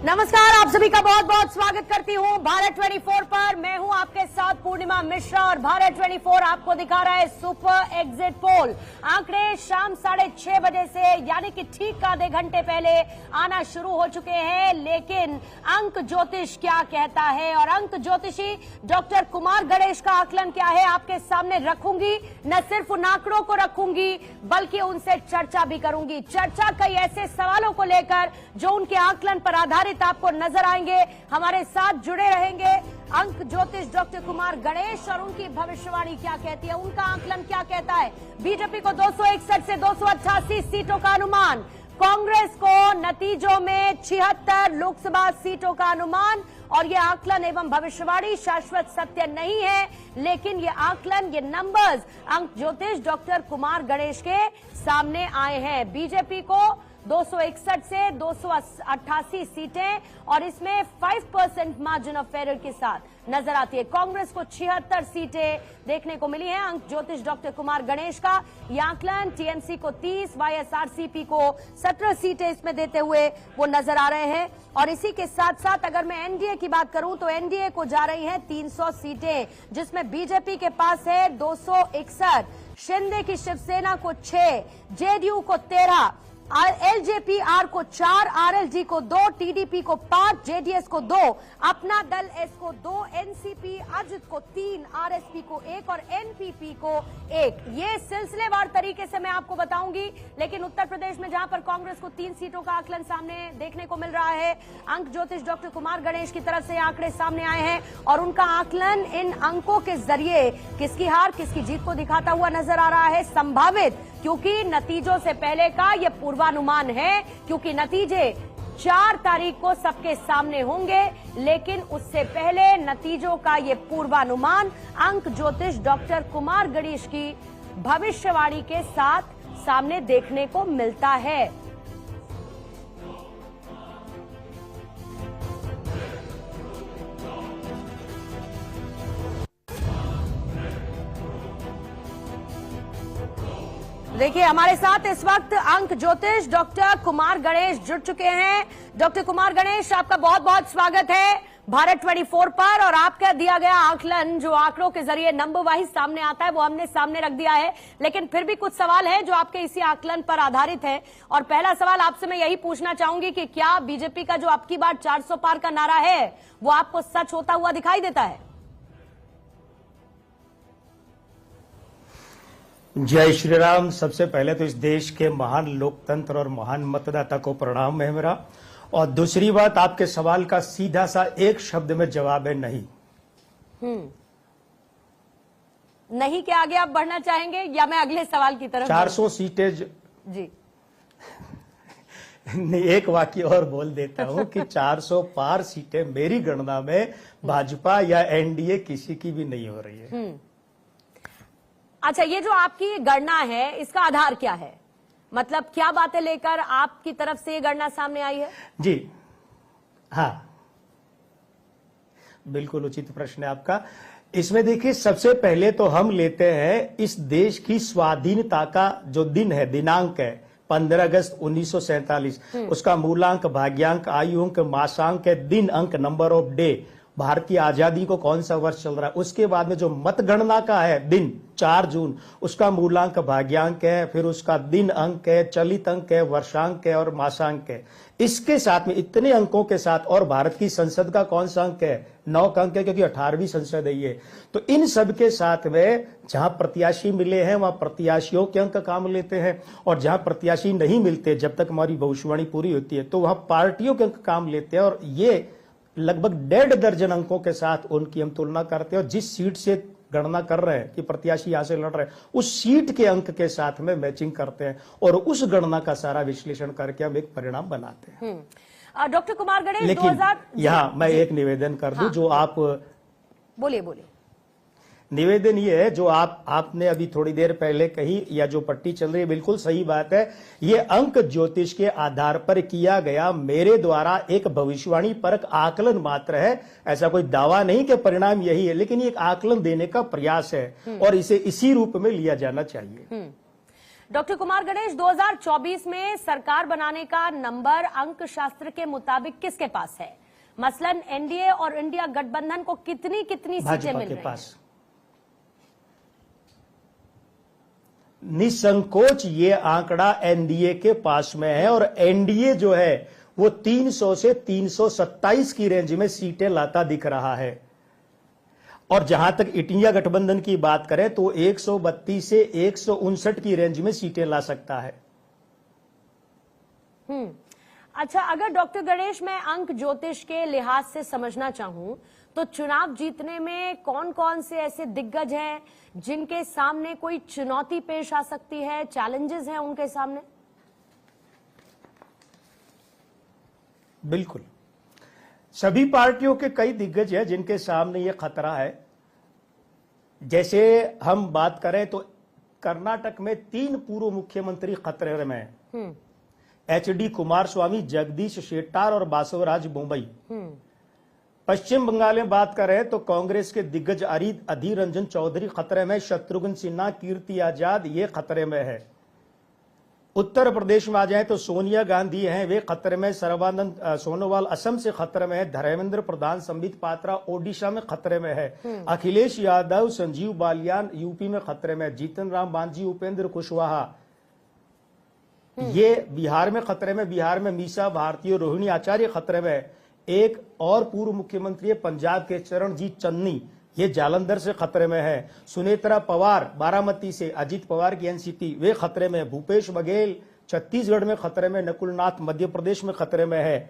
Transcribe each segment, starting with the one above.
नमस्कार, आप सभी का बहुत बहुत स्वागत करती हूं भारत 24 पर। मैं हूं आपके साथ पूर्णिमा मिश्रा और भारत 24 आपको दिखा रहा है सुपर एग्जिट पोल। आंकड़े शाम 6:30 बजे से यानी कि ठीक आधे घंटे पहले आना शुरू हो चुके हैं, लेकिन अंक ज्योतिष क्या कहता है और अंक ज्योतिषी डॉक्टर कुमार गणेश का आकलन क्या है आपके सामने रखूंगी। न सिर्फ उन आंकड़ों को रखूंगी बल्कि उनसे चर्चा भी करूंगी। चर्चा कई ऐसे सवालों को लेकर जो उनके आकलन पर आधारित आपको नजर आएंगे। हमारे साथ जुड़े रहेंगे अंक ज्योतिष डॉक्टर कुमार गणेश और उनकी भविष्यवाणी क्या कहती है, उनका आकलन क्या कहता है। बीजेपी को 261 से 288 सीटों का अनुमान, कांग्रेस को नतीजों में 76 लोकसभा सीटों का अनुमान। और ये आकलन एवं भविष्यवाणी शाश्वत सत्य नहीं है, लेकिन ये आकलन, ये नंबर्स अंक ज्योतिष डॉक्टर कुमार गणेश के सामने आए हैं। बीजेपी को 261 से 288 सीटें और इसमें 5% मार्जिन ऑफ एरर के साथ नजर आती है। कांग्रेस को 76 सीटें देखने को मिली हैं। अंक ज्योतिष डॉक्टर कुमार गणेश का यह आकलन टीएमसी को 30, वाईएसआरसीपी को 17 सीटें इसमें देते हुए वो नजर आ रहे हैं। और इसी के साथ साथ अगर मैं एनडीए की बात करूं तो एनडीए को जा रही हैं 300 सीटें, जिसमें बीजेपी के पास है 261, शिंदे की शिवसेना को 6, जेडीयू को 13, एलजेपी-आर को 4, आरएलडी को 2, टीडीपी को 5, जेडीएस को 2, अपना दल एस को 2, एनसीपी अजित को 3, आरएसपी को 1 और एनपीपी को 1। ये सिलसिलेवार तरीके से मैं आपको बताऊंगी। लेकिन उत्तर प्रदेश में जहां पर कांग्रेस को 3 सीटों का आकलन सामने देखने को मिल रहा है, अंक ज्योतिष डॉक्टर कुमार गणेश की तरफ से आंकड़े सामने आए हैं और उनका आकलन इन अंकों के जरिए किसकी हार किसकी जीत को दिखाता हुआ नजर आ रहा है। संभावित, क्योंकि नतीजों से पहले का यह पूर्वानुमान है, क्योंकि नतीजे 4 तारीख को सबके सामने होंगे, लेकिन उससे पहले नतीजों का यह पूर्वानुमान अंक ज्योतिष डॉक्टर कुमार गणेश की भविष्यवाणी के साथ सामने देखने को मिलता है। देखिए, हमारे साथ इस वक्त अंक ज्योतिष डॉक्टर कुमार गणेश जुड़ चुके हैं। डॉक्टर कुमार गणेश, आपका बहुत बहुत स्वागत है भारत 24 पर। और आपका दिया गया आकलन जो आंकड़ों के जरिए नंबर वाइज सामने आता है वो हमने सामने रख दिया है, लेकिन फिर भी कुछ सवाल है जो आपके इसी आकलन पर आधारित है। और पहला सवाल आपसे मैं यही पूछना चाहूंगी कि क्या बीजेपी का जो अब की बार 400 पार का नारा है वो आपको सच होता हुआ दिखाई देता है? जय श्री राम। सबसे पहले तो इस देश के महान लोकतंत्र और महान मतदाता को प्रणाम है मेरा। और दूसरी बात, आपके सवाल का सीधा सा एक शब्द में जवाब है नहीं। नहीं के आगे आप बढ़ना चाहेंगे या मैं अगले सवाल की तरफ? 400 सीटें जी नहीं, एक वाक्य और बोल देता हूं कि 400 पार सीटें मेरी गणना में भाजपा या एनडीए किसी की भी नहीं हो रही है। अच्छा, ये जो आपकी गणना है इसका आधार क्या है? मतलब क्या बातें लेकर आपकी तरफ से ये गणना सामने आई है? जी हाँ, बिल्कुल उचित प्रश्न है आपका। इसमें देखिए, सबसे पहले तो हम लेते हैं इस देश की स्वाधीनता का जो दिन है, दिनांक है 15 अगस्त 1947। उसका मूलांक, भाग्यांक, आयु अंक, मासांक है, दिन अंक, नंबर ऑफ डे, भारत की आजादी को कौन सा वर्ष चल रहा है। उसके बाद में जो मतगणना का है दिन 4 जून, उसका मूलांक, भाग्यांक है, फिर उसका दिन अंक है, चलित अंक है, वर्षांक है और मासांक है। इसके साथ में इतने अंकों के साथ और भारत की संसद का कौन सा अंक है, 9 अंक है, क्योंकि 18वीं संसद है ये। तो इन सब के साथ में जहां प्रत्याशी मिले हैं वहां प्रत्याशियों के अंक काम लेते हैं, और जहां प्रत्याशी नहीं मिलते, जब तक हमारी भविष्यवाणी पूरी होती है, तो वहां पार्टियों के अंक काम लेते हैं। और ये लगभग 1.5 दर्जन अंकों के साथ उनकी हम तुलना करते हैं और जिस सीट से गणना कर रहे हैं कि प्रत्याशी यहां से लड़ रहे हैं, उस सीट के अंक के साथ में मैचिंग करते हैं और उस गणना का सारा विश्लेषण करके हम एक परिणाम बनाते हैं। डॉक्टर कुमार गणेश, लेकिन यहाँ मैं एक निवेदन कर दूं, जो आप बोलिए। निवेदन ये है जो आपने अभी थोड़ी देर पहले कही, या जो पट्टी चल रही है, बिल्कुल सही बात है। ये अंक ज्योतिष के आधार पर किया गया मेरे द्वारा एक भविष्यवाणी परक आकलन मात्र है। ऐसा कोई दावा नहीं कि परिणाम यही है, लेकिन ये एक आकलन देने का प्रयास है और इसे इसी रूप में लिया जाना चाहिए। डॉक्टर कुमार गणेश, 2024 में सरकार बनाने का नंबर अंक शास्त्र के मुताबिक किसके पास है? मसलन एनडीए और इंडिया गठबंधन को कितनी सीटें मिल रही हैं? निसंकोच ये आंकड़ा एनडीए के पास में है और एनडीए जो है वो 300 से 327 की रेंज में सीटें लाता दिख रहा है। और जहां तक इंडिया गठबंधन की बात करें तो 132 से 159 की रेंज में सीटें ला सकता है। अच्छा, अगर डॉक्टर गणेश मैं अंक ज्योतिष के लिहाज से समझना चाहूं तो चुनाव जीतने में कौन कौन से ऐसे दिग्गज हैं जिनके सामने कोई चुनौती पेश आ सकती है, चैलेंजेस हैं उनके सामने? बिल्कुल, सभी पार्टियों के कई दिग्गज हैं जिनके सामने ये खतरा है। जैसे हम बात करें तो कर्नाटक में 3 पूर्व मुख्यमंत्री खतरे में हैं। एचडी कुमारस्वामी, जगदीश शेट्टार और बासवराज बोम्मई। पश्चिम बंगाल में बात करें तो कांग्रेस के दिग्गज अधीर रंजन चौधरी खतरे में, शत्रुघ्न सिन्हा, कीर्ति आजाद ये खतरे में है। उत्तर प्रदेश में आ जाए तो सोनिया गांधी हैं, वे खतरे में। सर्बानंद सोनोवाल असम से खतरे में है। धर्मेंद्र प्रधान, संबित पात्रा ओडिशा में खतरे में है। अखिलेश यादव, संजीव बालियान यूपी में खतरे में। जीतन राम मांझी, उपेंद्र कुशवाहा ये बिहार में खतरे में। बिहार में मीसा भारती और रोहिणी आचार्य खतरे में। एक और पूर्व मुख्यमंत्री है पंजाब के चरणजीत चन्नी, ये जालंधर से खतरे में है। सुनेत्रा पवार बारामती से, अजित पवार की एनसीपी वे खतरे में। भूपेश बघेल छत्तीसगढ़ में खतरे में। नकुल नाथ मध्य प्रदेश में खतरे में है।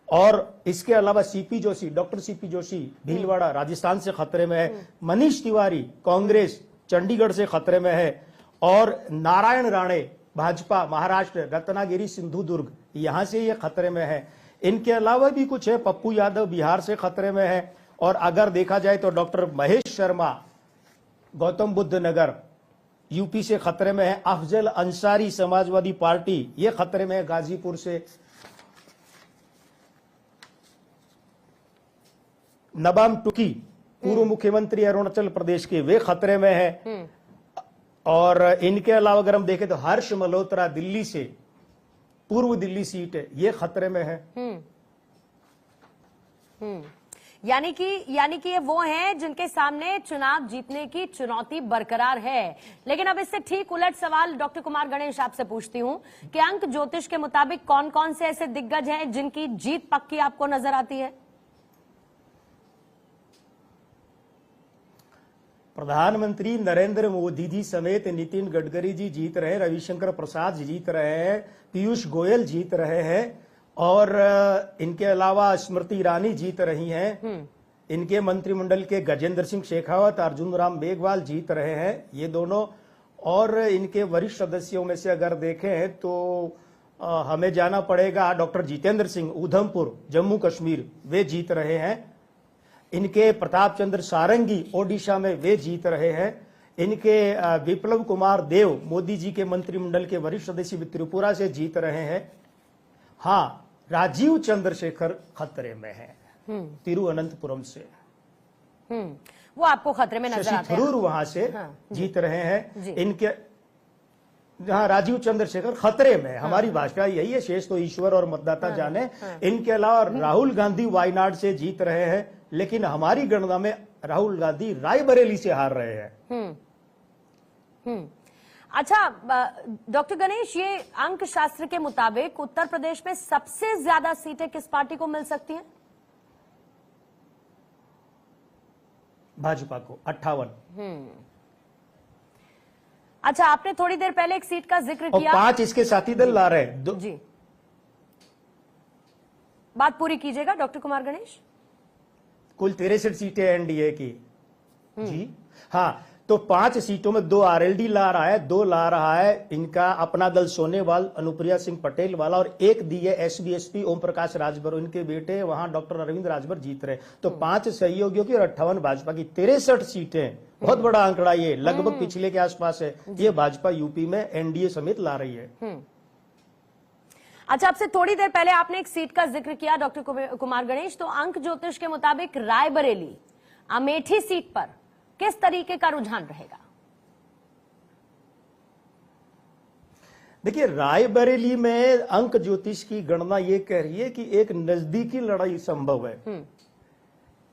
और इसके अलावा CP Joshi, doctor CP Joshi Bhilwara Rajasthan से खतरे में है। मनीष तिवारी कांग्रेस चंडीगढ़ से खतरे में है। और नारायण राणे भाजपा महाराष्ट्र रत्नागिरी सिंधुदुर्ग यहां से ये खतरे में है। इनके अलावा भी कुछ है। पप्पू यादव बिहार से खतरे में है। और अगर देखा जाए तो डॉक्टर महेश शर्मा गौतम बुद्ध नगर यूपी से खतरे में है। अफजल अंसारी समाजवादी पार्टी ये खतरे में है गाजीपुर से। नबाम टुकी पूर्व मुख्यमंत्री अरुणाचल प्रदेश के वे खतरे में है। और इनके अलावा अगर हम देखें तो हर्ष मल्होत्रा दिल्ली से, पूर्व दिल्ली सीट है, ये खतरे में है। यानी कि ये वो हैं जिनके सामने चुनाव जीतने की चुनौती बरकरार है। लेकिन अब इससे ठीक उलट सवाल डॉक्टर कुमार गणेश आपसे पूछती हूं कि अंक ज्योतिष के मुताबिक कौन कौन से ऐसे दिग्गज हैं जिनकी जीत पक्की आपको नजर आती है? प्रधानमंत्री नरेंद्र मोदी जी समेत नितिन गडकरी जी जीत रहे, रविशंकर प्रसाद जीत रहे हैं, पीयूष गोयल जीत रहे हैं और इनके अलावा स्मृति ईरानी जीत रही हैं। इनके मंत्रिमंडल के गजेंद्र सिंह शेखावत, अर्जुन राम मेघवाल जीत रहे हैं, ये दोनों। और इनके वरिष्ठ सदस्यों में से अगर देखें तो हमें जाना पड़ेगा डॉक्टर जितेंद्र सिंह उधमपुर जम्मू कश्मीर वे जीत रहे हैं। इनके प्रताप चंद्र सारंगी ओडिशा में वे जीत रहे हैं। इनके विप्लव कुमार देव मोदी जी के मंत्रिमंडल के वरिष्ठ सदस्य त्रिपुरा से जीत रहे हैं। हाँ, राजीव चंद्रशेखर खतरे में है तिरुवनंतपुरम से। वो आपको खतरे में नजर आते हैं? थरूर वहां से जीत रहे हैं। इनके जहां राजीव चंद्रशेखर खतरे में है। हमारी भाषा यही है, शेष तो ईश्वर और मतदाता जाने। इनके अलावा राहुल गांधी वायनाड से जीत रहे हैं, लेकिन हमारी गणना में राहुल गांधी रायबरेली से हार रहे हैं। अच्छा डॉक्टर गणेश, ये अंक शास्त्र के मुताबिक उत्तर प्रदेश में सबसे ज्यादा सीटें किस पार्टी को मिल सकती हैं? भाजपा को 58। अच्छा, आपने थोड़ी देर पहले एक सीट का जिक्र किया। 5 इसके साथी दल ला रहे हैं। जी, बात पूरी कीजिएगा डॉक्टर कुमार गणेश। कुल 63 सीटें एनडीए की। जी हाँ, तो 5 सीटों में 2 आरएलडी ला रहा है, 2 ला रहा है इनका अपना दल सोनेवाल अनुप्रिया सिंह पटेल वाला, और 1 दी है एसबीएसपी ओम प्रकाश राजभर, इनके बेटे वहां डॉक्टर अरविंद राजभर जीत रहे। तो 5 सहयोगियों की और 58 भाजपा की। 63 सीटें, बहुत बड़ा आंकड़ा ये, लगभग पिछले के आसपास है। ये भाजपा यूपी में एनडीए समेत ला रही है। अच्छा, आपसे थोड़ी देर पहले आपने एक सीट का जिक्र किया डॉक्टर कुमार गणेश, तो अंक ज्योतिष के मुताबिक रायबरेली अमेठी सीट पर किस तरीके का रुझान रहेगा? देखिए, रायबरेली में अंक ज्योतिष की गणना ये कह रही है कि एक नजदीकी लड़ाई संभव है,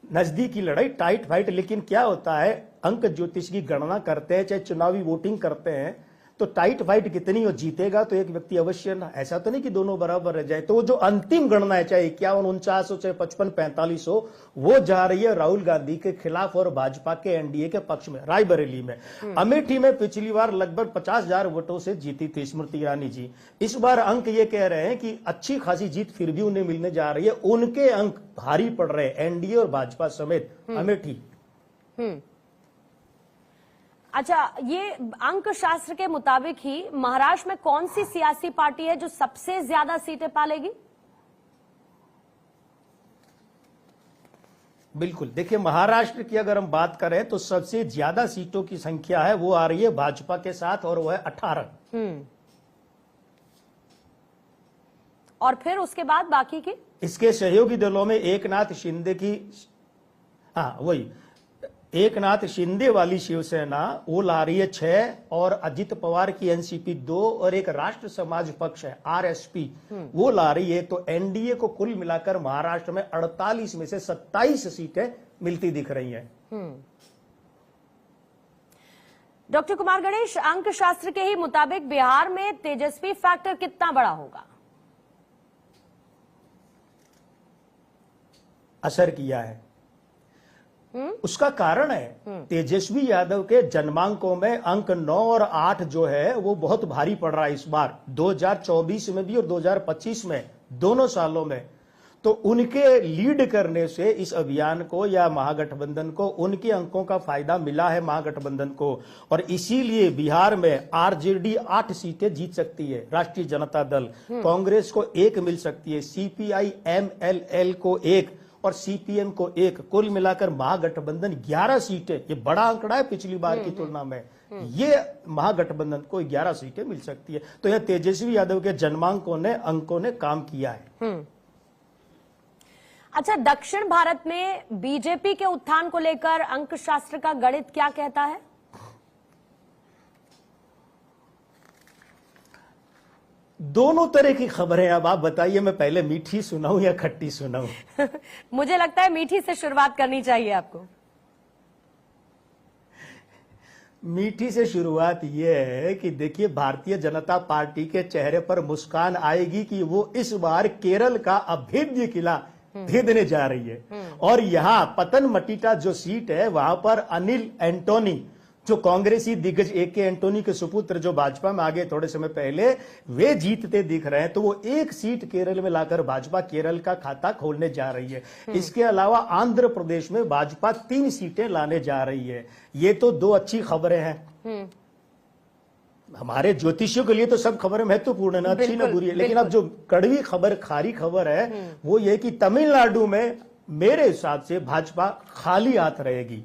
नजदीकी लड़ाई, टाइट फाइट। लेकिन क्या होता है, अंक ज्योतिष की गणना करते हैं, चाहे चुनावी वोटिंग करते हैं, तो टाइट फाइट कितनी हो, जीतेगा तो एक व्यक्ति अवश्य ना, ऐसा तो नहीं कि दोनों बराबर रह जाए। तो वो जो अंतिम गणना है, चाहे 51, 49 हो, चाहे 55, 45 हो, वो जा रही है राहुल गांधी के खिलाफ और भाजपा के एनडीए के पक्ष में। रायबरेली में, अमेठी में पिछली बार लगभग 50,000 वोटों से जीती थी स्मृति ईरानी जी। इस बार अंक ये कह रहे हैं कि अच्छी खासी जीत फिर भी उन्हें मिलने जा रही है। उनके अंक भारी पड़ रहे हैं, एनडीए और भाजपा समेत अमेठी। अच्छा, ये अंक शास्त्र के मुताबिक ही महाराष्ट्र में कौन सी सियासी पार्टी है जो सबसे ज्यादा सीटें पालेगी? बिल्कुल, देखिए, महाराष्ट्र की अगर हम बात करें तो सबसे ज्यादा सीटों की संख्या है वो आ रही है भाजपा के साथ, और वो है 18। और फिर उसके बाद बाकी की, इसके सहयोगी दलों में एकनाथ शिंदे की, वही एकनाथ शिंदे वाली शिवसेना वो ला रही है 6, और अजित पवार की एनसीपी 2, और एक राष्ट्र समाज पक्ष है आरएसपी वो ला रही है। तो एनडीए को कुल मिलाकर महाराष्ट्र में 48 में से 27 सीटें मिलती दिख रही हैं। डॉक्टर कुमार गणेश, अंक शास्त्र के ही मुताबिक बिहार में तेजस्वी फैक्टर कितना बड़ा होगा? असर किया है, उसका कारण है तेजस्वी यादव के जन्मांकों में अंक 9 और 8 जो है वो बहुत भारी पड़ रहा है इस बार, 2024 में भी और 2025 में, दोनों सालों में। तो उनके लीड करने से इस अभियान को या महागठबंधन को उनके अंकों का फायदा मिला है महागठबंधन को, और इसीलिए बिहार में आरजेडी 8 सीटें जीत सकती है, राष्ट्रीय जनता दल, कांग्रेस को 1 मिल सकती है, सीपीआई एमएलएल को 1 और सीपीएम को 1, कुल मिलाकर महागठबंधन 11 सीटें, ये बड़ा आंकड़ा है पिछली बार की तुलना में, ये महागठबंधन को 11 सीटें मिल सकती है। तो यह तेजस्वी यादव के जन्मांकों ने, अंकों ने काम किया है। अच्छा, दक्षिण भारत में बीजेपी के उत्थान को लेकर अंक शास्त्र का गणित क्या कहता है? दोनों तरह की खबरें। अब आप बताइए, मैं पहले मीठी सुनाऊं या खट्टी सुनाऊं? मुझे लगता है मीठी से शुरुआत करनी चाहिए आपको। मीठी से शुरुआत यह है कि देखिए, भारतीय जनता पार्टी के चेहरे पर मुस्कान आएगी कि वो इस बार केरल का अभेद्य किला भेदने जा रही है। और यहां पतनमटिट्टा जो सीट है, वहां पर अनिल एंटोनी, जो कांग्रेसी दिग्गज AK एंटोनी के सुपुत्र, जो भाजपा में आ गए थोड़े समय पहले, वे जीतते दिख रहे हैं। तो वो 1 सीट केरल में लाकर भाजपा केरल का खाता खोलने जा रही है। इसके अलावा आंध्र प्रदेश में भाजपा 3 सीटें लाने जा रही है। ये तो 2 अच्छी खबरें हैं। हमारे ज्योतिषियों के लिए तो सब खबरें महत्वपूर्ण है, ना अच्छी ना बुरी है। लेकिन अब जो कड़वी खबर, खारी खबर है, वो ये कि तमिलनाडु में मेरे हिसाब से भाजपा खाली हाथ रहेगी।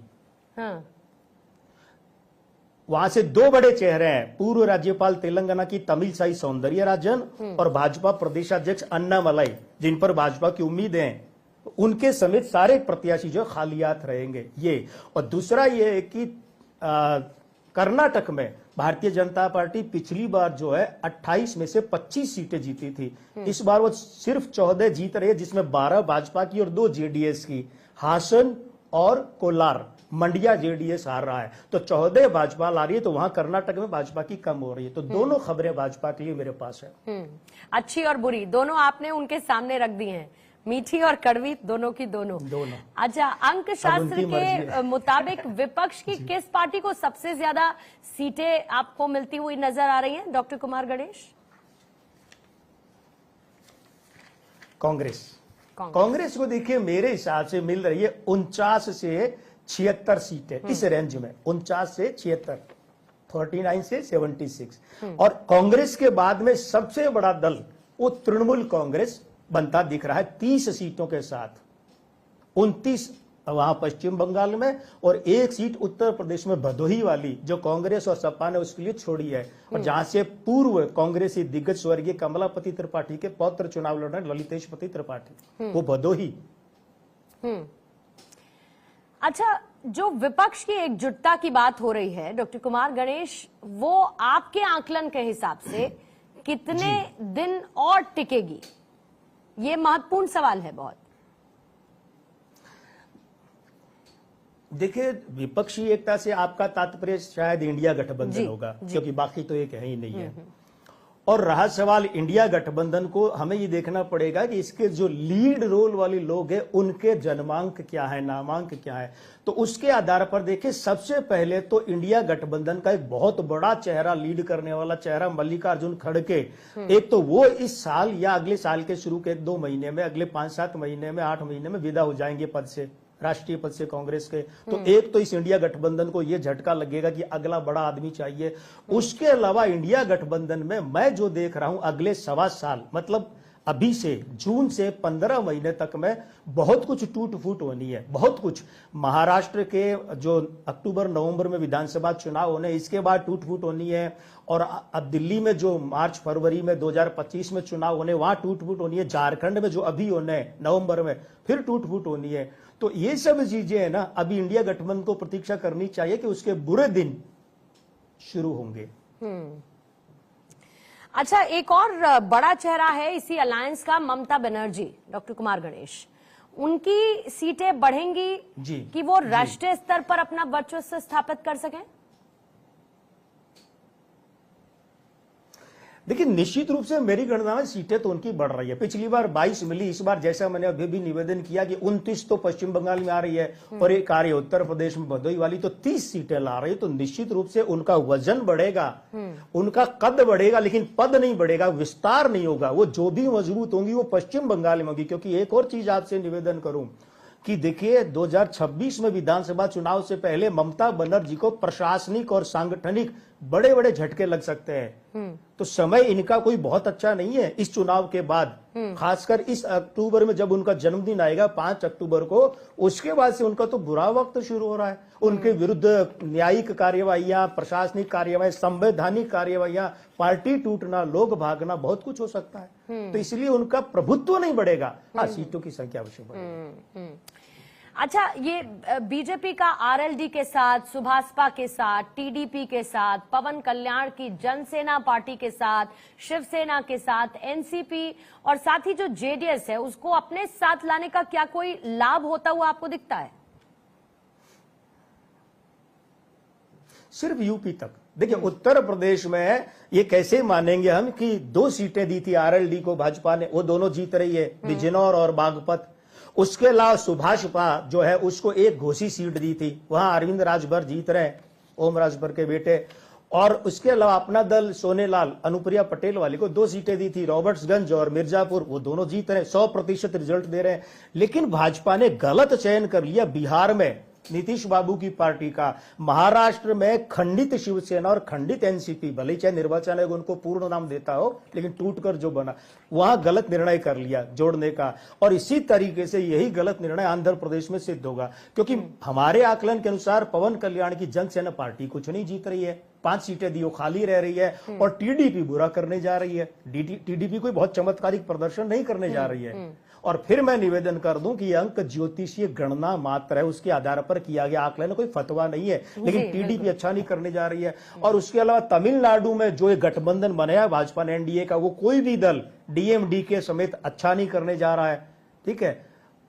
वहां से 2 बड़े चेहरे हैं, पूर्व राज्यपाल तेलंगाना की तमिलसाई सौंदर्यराजन और भाजपा प्रदेशाध्यक्ष अन्नामलाई, जिन पर भाजपा की उम्मीदें हैं, उनके समेत सारे प्रत्याशी जो खाली हाथ रहेंगे ये। और दूसरा ये है कि कर्नाटक में भारतीय जनता पार्टी पिछली बार जो है 28 में से 25 सीटें जीती थी, इस बार वो सिर्फ 14 जीत रही है, जिसमें 12 भाजपा की और 2 जेडीएस की। हासन और कोलार, मंडिया जेडीएस हार रहा है, तो 14 भाजपा ला रही है, तो वहां कर्नाटक में भाजपा की कम हो रही है। तो दोनों खबरें भाजपा के लिए मेरे पास है, अच्छी और बुरी दोनों आपने उनके सामने रख दी हैं, मीठी और कड़वी दोनों की दोनों। अच्छा, अंक शास्त्र के मुताबिक विपक्ष की किस पार्टी को सबसे ज्यादा सीटें आपको मिलती हुई नजर आ रही हैं, डॉक्टर कुमार गणेश? कांग्रेस को देखिए, मेरे हिसाब से मिल रही है 49 से 76 सीटें, इस रेंज में 49 से 76, 49 से 76। और कांग्रेस के बाद में सबसे बड़ा दल वो तृणमूल कांग्रेस बनता दिख रहा है 30 सीटों के साथ, 29 वहां पश्चिम बंगाल में, और 1 सीट उत्तर प्रदेश में भदोही वाली, जो कांग्रेस और सपा ने उसके लिए छोड़ी है, और जहां से पूर्व कांग्रेसी दिग्गज स्वर्गीय कमलापति त्रिपाठी के पौत्र चुनाव लड़ रहे ललितेशपति त्रिपाठी, वो भदोही। अच्छा, जो विपक्ष की एकजुटता की बात हो रही है डॉक्टर कुमार गणेश, वो आपके आकलन के हिसाब से कितने दिन और टिकेगी, ये महत्वपूर्ण सवाल है बहुत। देखिए, विपक्षी एकता से आपका तात्पर्य शायद इंडिया गठबंधन होगा, क्योंकि बाकी तो एक है ही नहीं है। और रहा सवाल इंडिया गठबंधन को, हमें ये देखना पड़ेगा कि इसके जो लीड रोल वाले लोग हैं उनके जन्मांक क्या है, नामांक क्या है। तो उसके आधार पर देखिए, सबसे पहले तो इंडिया गठबंधन का एक बहुत बड़ा चेहरा, लीड करने वाला चेहरा मल्लिकार्जुन खड़गे। एक तो वो इस साल या अगले साल के शुरू के 2 महीने में, अगले 5-7 महीने में, 8 महीने में विदा हो जाएंगे पद से, राष्ट्रीय पद से कांग्रेस के। तो एक तो इस इंडिया गठबंधन को यह झटका लगेगा कि अगला बड़ा आदमी चाहिए। उसके अलावा इंडिया गठबंधन में मैं जो देख रहा हूं अगले 1.25 साल, मतलब अभी से जून से 15 महीने तक में बहुत कुछ टूट फूट होनी है, बहुत कुछ। महाराष्ट्र के जो अक्टूबर नवंबर में विधानसभा चुनाव होने, इसके बाद टूट फूट होनी है। और अब दिल्ली में जो मार्च फरवरी में 2025 में चुनाव होने, वहां टूट फूट होनी है। झारखंड में जो अभी होने हैं नवंबर में, फिर टूट फूट होनी है। तो ये सब चीजें है ना, अभी इंडिया गठबंधन को प्रतीक्षा करनी चाहिए कि उसके बुरे दिन शुरू होंगे। अच्छा, एक और बड़ा चेहरा है इसी अलायंस का, ममता बनर्जी, डॉक्टर कुमार गणेश। उनकी सीटें बढ़ेंगी कि वो राष्ट्रीय स्तर पर अपना वर्चस्व स्थापित कर सकें? देखिए, निश्चित रूप से मेरी गणना में सीटें तो उनकी बढ़ रही है। पिछली बार 22 मिली, इस बार जैसा मैंने अभी भी निवेदन किया कि 29 तो पश्चिम बंगाल में आ रही है और एक आ रही है उत्तर प्रदेश में भदोही वाली, तो 30 सीटें ला रही है। तो निश्चित रूप से उनका वजन बढ़ेगा, उनका कद बढ़ेगा, लेकिन पद नहीं बढ़ेगा, विस्तार नहीं होगा। वो जो भी मजबूत होंगी वो पश्चिम बंगाल में होगी। क्योंकि एक और चीज आपसे निवेदन करूं कि देखिए, 2026 में विधानसभा चुनाव से पहले ममता बनर्जी को प्रशासनिक और सांगठनिक बड़े बड़े झटके लग सकते हैं। तो समय इनका कोई बहुत अच्छा नहीं है इस चुनाव के बाद, खासकर इस अक्टूबर में जब उनका जन्मदिन आएगा 5 अक्टूबर को, उसके बाद से उनका तो बुरा वक्त शुरू हो रहा है। उनके विरुद्ध न्यायिक कार्यवाहियां, प्रशासनिक कार्यवाही, संवैधानिक कार्यवाहियां, पार्टी टूटना, लोग भागना, बहुत कुछ हो सकता है। तो इसलिए उनका प्रभुत्व नहीं बढ़ेगा। हाँ, सीटों की संख्या अवश्य बढ़ेगी। अच्छा, ये बीजेपी का आरएलडी के साथ, सुभाषपा के साथ, टीडीपी के साथ, पवन कल्याण की जनसेना पार्टी के साथ, शिवसेना के साथ, एनसीपी और साथ ही जो जेडीएस है उसको अपने साथ लाने का क्या कोई लाभ होता हुआ आपको दिखता है? सिर्फ यूपी तक। देखिए, उत्तर प्रदेश में ये कैसे मानेंगे हम कि 2 सीटें दी थी आरएलडी को भाजपा ने, वो दोनों जीत रही है, बिजनौर और बागपत। उसके अलावा सुभाषपा जो है उसको एक घोषी सीट दी थी, वहां अरविंद राजभर जीत रहे, ओम राजभर के बेटे। और उसके अलावा अपना दल सोनेलाल, अनुप्रिया पटेल वाली को 2 सीटें दी थी, रॉबर्ट्सगंज और मिर्जापुर, वो दोनों जीत रहे, 100% रिजल्ट दे रहे हैं। लेकिन भाजपा ने गलत चयन कर लिया बिहार में नीतीश बाबू की पार्टी का, महाराष्ट्र में खंडित शिवसेना और खंडित एनसीपी, भले चाहे निर्वाचन आयोग उनको पूर्ण नाम देता हो, लेकिन टूटकर जो बना, वहां गलत निर्णय कर लिया जोड़ने का। और इसी तरीके से यही गलत निर्णय आंध्र प्रदेश में सिद्ध होगा, क्योंकि हमारे आकलन के अनुसार पवन कल्याण की जनसेना पार्टी कुछ नहीं जीत रही है, 5 सीटें दी वो खाली रह रही है, और टीडीपी बुरा करने जा रही है। टीडीपी कोई बहुत चमत्कारिक प्रदर्शन नहीं करने जा रही है। और फिर मैं निवेदन कर दूं कि अंक ज्योतिषीय गणना मात्र है, उसके आधार पर किया गया आकलन, कोई फतवा नहीं है। लेकिन टीडीपी अच्छा नहीं करने जा रही है। और उसके अलावा तमिलनाडु में जो एक गठबंधन बनाया भाजपा ने एनडीए का, वो कोई भी दल डीएमडीके समेत अच्छा नहीं करने जा रहा है, ठीक है।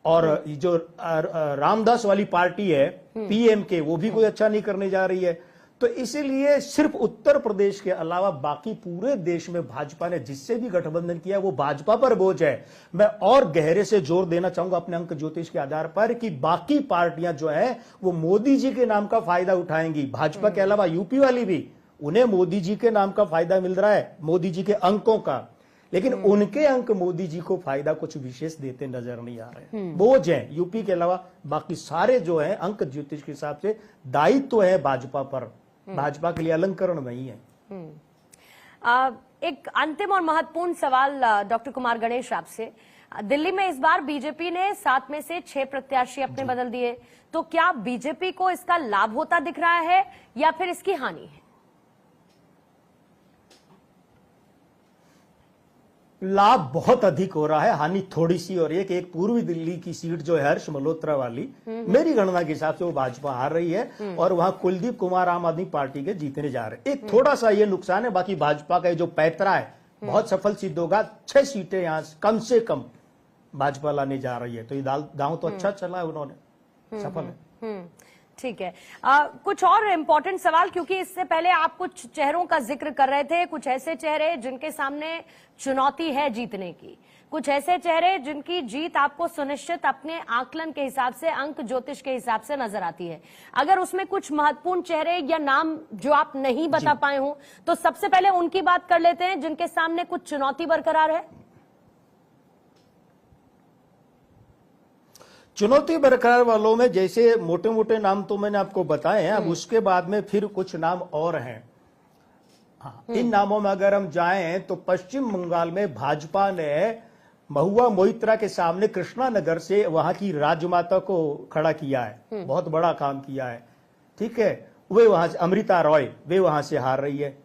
और जो रामदास वाली पार्टी है पीएमके, वो भी कोई अच्छा नहीं करने जा रही है। तो इसीलिए सिर्फ उत्तर प्रदेश के अलावा बाकी पूरे देश में भाजपा ने जिससे भी गठबंधन किया वो भाजपा पर बोझ है। मैं और गहरे से जोर देना चाहूंगा अपने अंक ज्योतिष के आधार पर कि बाकी पार्टियां जो है वो मोदी जी के नाम का फायदा उठाएंगी। भाजपा के अलावा यूपी वाली भी, उन्हें मोदी जी के नाम का फायदा मिल रहा है, मोदी जी के अंकों का, लेकिन उनके अंक मोदी जी को फायदा कुछ विशेष देते नजर नहीं आ रहे। बोझ है यूपी के अलावा बाकी सारे जो है अंक ज्योतिष के हिसाब से दायित्व है भाजपा पर, भाजपा के लिए अलंकरण नहीं है। एक अंतिम और महत्वपूर्ण सवाल डॉक्टर कुमार गणेश आपसे, दिल्ली में इस बार बीजेपी ने 7 में से 6 प्रत्याशी अपने बदल दिए, तो क्या बीजेपी को इसका लाभ होता दिख रहा है या फिर इसकी हानि है? लाभ बहुत अधिक हो रहा है, हानि थोड़ी सी हो रही है कि एक पूर्वी दिल्ली की सीट जो है हर्ष मल्होत्रा वाली, मेरी गणना के हिसाब से वो भाजपा हार रही है और वहां कुलदीप कुमार आम आदमी पार्टी के जीतने जा रहे हैं। एक थोड़ा सा ये नुकसान है, बाकी भाजपा का जो पैतरा है बहुत सफल सिद्ध होगा। 6 सीटें यहां कम से कम भाजपा लाने जा रही है, तो ये दांव तो अच्छा चला है, उन्होंने सफल है। ठीक है। कुछ और इम्पोर्टेंट सवाल, क्योंकि इससे पहले आप कुछ चेहरों का जिक्र कर रहे थे, कुछ ऐसे चेहरे जिनके सामने चुनौती है जीतने की, कुछ ऐसे चेहरे जिनकी जीत आपको सुनिश्चित अपने आकलन के हिसाब से, अंक ज्योतिष के हिसाब से नजर आती है। अगर उसमें कुछ महत्वपूर्ण चेहरे या नाम जो आप नहीं बता पाए हो, तो सबसे पहले उनकी बात कर लेते हैं जिनके सामने कुछ चुनौती बरकरार है। चुनौती बरकरार वालों में जैसे मोटे मोटे नाम तो मैंने आपको बताए हैं, अब उसके बाद में फिर कुछ नाम और हैं। हाँ, इन नामों में अगर हम जाएं तो पश्चिम बंगाल में भाजपा ने महुआ मोइत्रा के सामने कृष्णानगर से वहां की राजमाता को खड़ा किया है, बहुत बड़ा काम किया है। ठीक है, वे वहां से अमृता रॉय, वे वहां से हार रही है।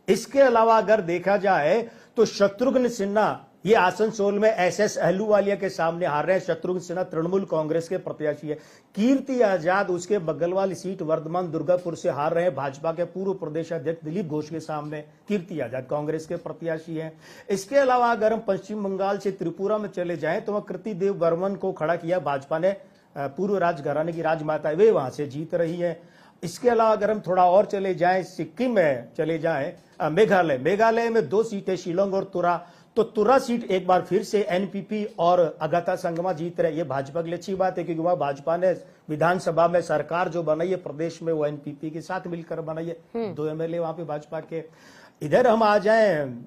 इसके अलावा अगर देखा जाए तो शत्रुघ्न सिन्हा, ये आसनसोल में एसएस अहलूवालिया के सामने हार रहे हैं। शत्रुघ्न सिन्हा तृणमूल कांग्रेस के प्रत्याशी है। कीर्ति आजाद उसके बगल वाली सीट वर्धमान दुर्गापुर से हार रहे हैं भाजपा के पूर्व प्रदेश अध्यक्ष दिलीप घोष के सामने। कीर्ति आजाद कांग्रेस के प्रत्याशी हैं। इसके अलावा अगर हम पश्चिम बंगाल से त्रिपुरा में चले जाएं तो वह कृति देव बर्मन को खड़ा किया भाजपा ने, पूर्व राजघराने की राजमाता, वे वहां से जीत रही है। इसके अलावा अगर हम थोड़ा और चले जाएं, सिक्किम में चले जाएं, मेघालय में 2 सीटें शिलोंग और तुरा, तो तुरा सीट एक बार फिर से एनपीपी और अगाथा संगमा जीत रहे। ये भाजपा के लिए अच्छी बात है, क्योंकि वहां भाजपा ने विधानसभा में सरकार जो बनाई है प्रदेश में, वो एनपीपी के साथ मिलकर बनाई है। 2 एमएलए वहां पे भाजपा के। इधर हम आ जाएं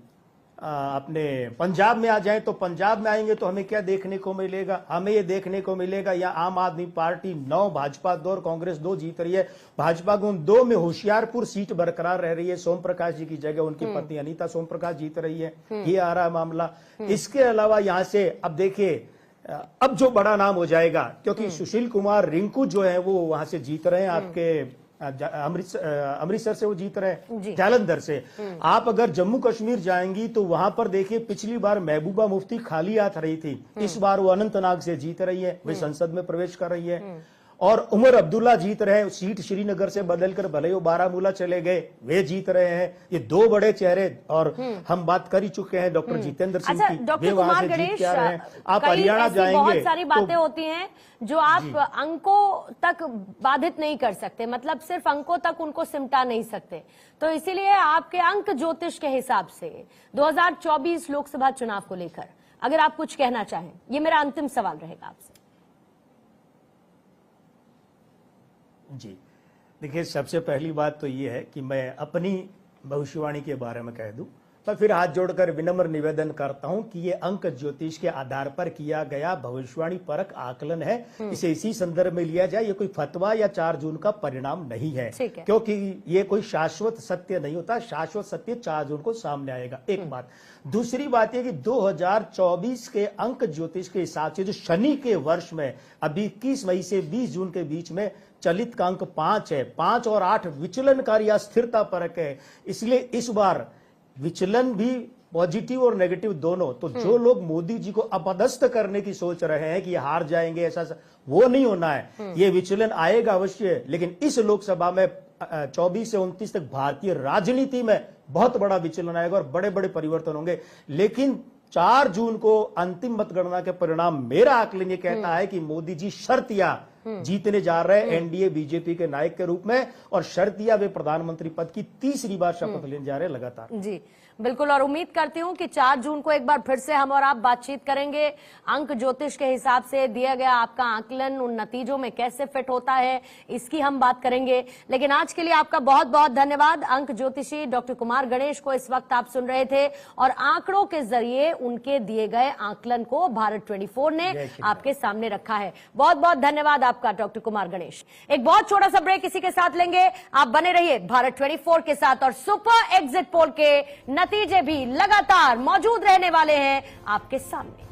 अपने पंजाब में आ जाएं, तो पंजाब में आएंगे तो हमें क्या देखने को मिलेगा? हमें ये देखने को मिलेगा यहाँ आम आदमी पार्टी 9, भाजपा 2 और कांग्रेस 2 जीत रही है। भाजपा को 2 में होशियारपुर सीट बरकरार रह रही है। सोम प्रकाश जी की जगह उनकी पत्नी अनीता सोम प्रकाश जीत रही है। ये आ रहा है मामला। इसके अलावा यहाँ से अब देखिए, अब जो बड़ा नाम हो जाएगा, क्योंकि सुशील कुमार रिंकू जो है वो वहां से जीत रहे हैं, आपके अमृतसर से वो जीत रहे हैं, जालंधर से। आप अगर जम्मू कश्मीर जाएंगी तो वहां पर देखिए, पिछली बार महबूबा मुफ्ती खाली हाथ रही थी, इस बार वो अनंतनाग से जीत रही है, वे संसद में प्रवेश कर रही है। और उमर अब्दुल्ला जीत रहे हैं, सीट श्रीनगर से बदलकर भले वो बारामूला चले गए, वे जीत रहे हैं। ये 2 बड़े चेहरे। और हम बात कर ही चुके हैं डॉक्टर जितेंद्र सिंह की, वे वहां से जीत के आ रहे हैं। आप हरियाणा जाएंगे, बहुत सारी बातें होती हैं जो आप अंकों तक बाधित नहीं कर सकते, मतलब सिर्फ अंकों तक उनको सिमटा नहीं सकते। तो इसीलिए आपके अंक ज्योतिष के हिसाब से 2024 लोकसभा चुनाव को लेकर अगर आप कुछ कहना चाहें, ये मेरा अंतिम सवाल रहेगा आपसे। जी देखिए, सबसे पहली बात तो ये है कि मैं अपनी भविष्यवाणी के बारे में कह दूं, तो फिर हाथ जोड़कर विनम्र निवेदन करता हूं कि ये अंक ज्योतिष के आधार पर किया गया भविष्यवाणी परक आकलन है। इसे इसी संदर्भ में लिया जाए। ये कोई फतवा या 4 जून का परिणाम नहीं है, क्योंकि ये कोई शाश्वत सत्य नहीं होता। शाश्वत सत्य 4 जून को सामने आएगा, एक बात। दूसरी बात यह कि 2024 के अंक ज्योतिष के हिसाब से जो शनि के वर्ष में अभी 21 मई से 20 जून के बीच में चलित का अंक 5 है। 5 और 8 विचलनकारी या स्थिरता परक है, इसलिए इस बार विचलन भी पॉजिटिव और नेगेटिव दोनों। तो जो लोग मोदी जी को अपदस्थ करने की सोच रहे हैं कि हार जाएंगे, ऐसा वो नहीं होना है। ये विचलन आएगा अवश्य, लेकिन इस लोकसभा में 24 से 29 तक भारतीय राजनीति में बहुत बड़ा विचलन आएगा और बड़े बड़े परिवर्तन होंगे। लेकिन 4 जून को अंतिम मतगणना के परिणाम, मेरा आकलन ये कहता है कि मोदी जी शर्तिया जीतने जा रहे हैं एनडीए बीजेपी के नायक के रूप में, और शर्तिया वे प्रधानमंत्री पद की 3री बार शपथ लेने जा रहे हैं लगातार। जी बिल्कुल, और उम्मीद करती हूं कि 4 जून को एक बार फिर से हम और आप बातचीत करेंगे। अंक ज्योतिष के हिसाब से दिया गया आपका आकलन उन नतीजों में कैसे फिट होता है, इसकी हम बात करेंगे। लेकिन आज के लिए आपका बहुत बहुत धन्यवाद। अंक ज्योतिषी डॉक्टर कुमार गणेश को इस वक्त आप सुन रहे थे, और आंकड़ों के जरिए उनके दिए गए आकलन को भारत 24 ने आपके सामने रखा है। बहुत बहुत धन्यवाद आपका डॉक्टर कुमार गणेश। एक बहुत छोटा सा ब्रेक इसी के साथ लेंगे, आप बने रहिए भारत 24 के साथ, और सुपर एग्जिट पोल के नतीजे भी लगातार मौजूद रहने वाले हैं आपके सामने।